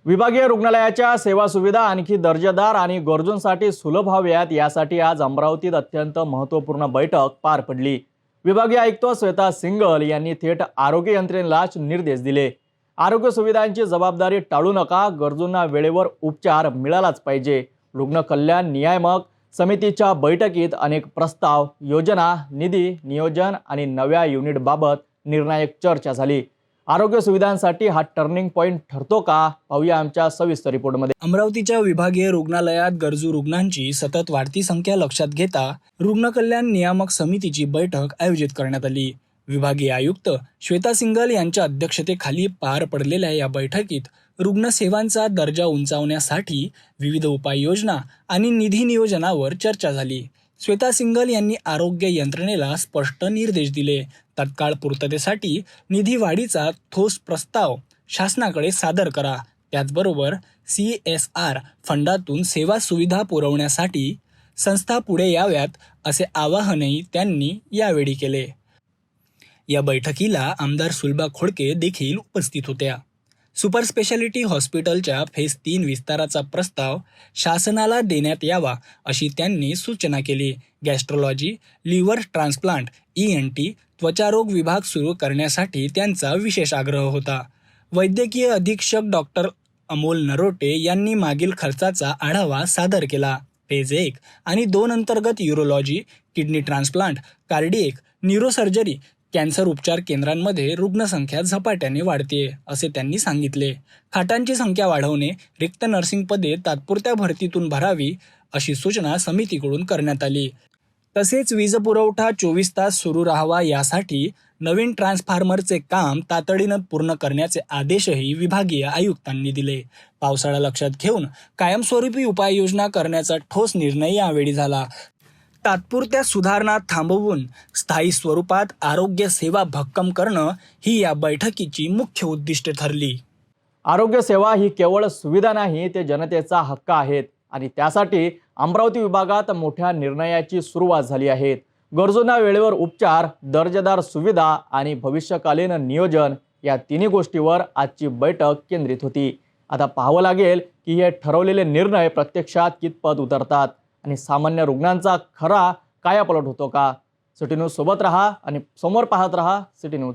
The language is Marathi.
विभागीय रुग्णालयाच्या सेवा सुविधा आणखी दर्जेदार आणि गरजूंसाठी सुलभ व्हाव्यात यासाठी आज अमरावतीत अत्यंत महत्त्वपूर्ण बैठक पार पडली। विभागीय आयुक्त श्वेता सिंगल यांनी थेट आरोग्य यंत्रणेला निर्देश दिले। आरोग्य सुविधांची जबाबदारी टाळू नका, गरजूंना वेळेवर उपचार मिळालाच पाहिजे। रुग्ण कल्याण नियामक समितीच्या बैठकीत अनेक प्रस्ताव, योजना, निधी, नियोजन आणि नव्या युनिटबाबत निर्णायक चर्चा झाली। आरोग्य सुविधांसाठी हा टर्निंग पॉइंट ठरतो का, पाहूया आमच्या सविस्तर रिपोर्टमध्ये। अमरावतीच्या विभागीय रुग्णालयात गरजू रुग्णांची सतत वाढती संख्या लक्षात घेता रुग्ण कल्याण नियामक समितीची बैठक आयोजित करण्यात आली। विभागीय आयुक्त श्वेता सिंगल यांच्या अध्यक्षतेखाली पार पडलेल्या या बैठकीत रुग्णसेवांचा दर्जा उंचावण्यासाठी विविध उपाययोजना आणि निधी नियोजनावर चर्चा झाली। श्वेता सिंगल यांनी आरोग्य यंत्रणेला स्पष्ट निर्देश दिले। तत्काळ पूर्ततेसाठी निधी वाढीचा ठोस प्रस्ताव शासनाकडे सादर करा। त्याचबरोबर CSR फंडातून सेवा सुविधा पुरवण्यासाठी संस्था पुढे याव्यात असे आवाहनही त्यांनी यावेळी केले। या बैठकीला आमदार सुलभा खोडके देखील उपस्थित होत्या। सुपर स्पेशालिटी हॉस्पिटलच्या फेज 3 विस्ताराचा प्रस्ताव शासनाला देण्यात यावा अशी त्यांनी सूचना केली। गॅस्ट्रोलॉजी, लिव्हर ट्रान्सप्लांट, ENT, त्वचारोग विभाग सुरू करण्यासाठी त्यांचा विशेष आग्रह होता। वैद्यकीय अधीक्षक डॉक्टर अमोल नरोटे यांनी मागील खर्चाचा आढावा सादर केला। फेज 1 आणि 2 अंतर्गत urology, kidney transplant, cardiac, neurosurgery, cancer उपचार केंद्रांमध्ये रुग्णसंख्या झपाट्याने वाढते असे त्यांनी सांगितले। खाटांची संख्या वाढवणे, रिक्त नर्सिंग पदे तात्पुरत्या भरतीतून भरावी अशी सूचना समितीकडून करण्यात आली। तसेच वीज पुरवठा 24 तास सुरू राहावा यासाठी नवीन ट्रान्सफॉर्मरचे काम तातडीनं पूर्ण करण्याचे आदेशही विभागीय आयुक्तांनी दिले। पावसाळा लक्षात घेऊन कायमस्वरूपी उपाययोजना करण्याचा ठोस निर्णय यावेळी झाला। तात्पुरत्या सुधारणा थांबवून स्थायी स्वरूपात आरोग्य सेवा भक्कम करणं ही या बैठकीची मुख्य उद्दिष्टे ठरली। आरोग्य सेवा ही केवळ सुविधा नाही, ते जनतेचा हक्क आहेत आणि त्यासाठी अमरावती विभागात मोठ्या निर्णयाची सुरुवात झाली आहे। गरजूंना वेळेवर उपचार, दर्जेदार सुविधा आणि भविष्यकालीन नियोजन या तिन्ही गोष्टीवर आजची बैठक केंद्रित होती। आता पाहावं लागेल की हे ठरवलेले निर्णय प्रत्यक्षात कितपत उतरतात आणि सामान्य रुग्णांचा खरा कायापालट होतो का। सिटी न्यूज सोबत रहा आणि समोर पाहत रहा सिटी न्यूज।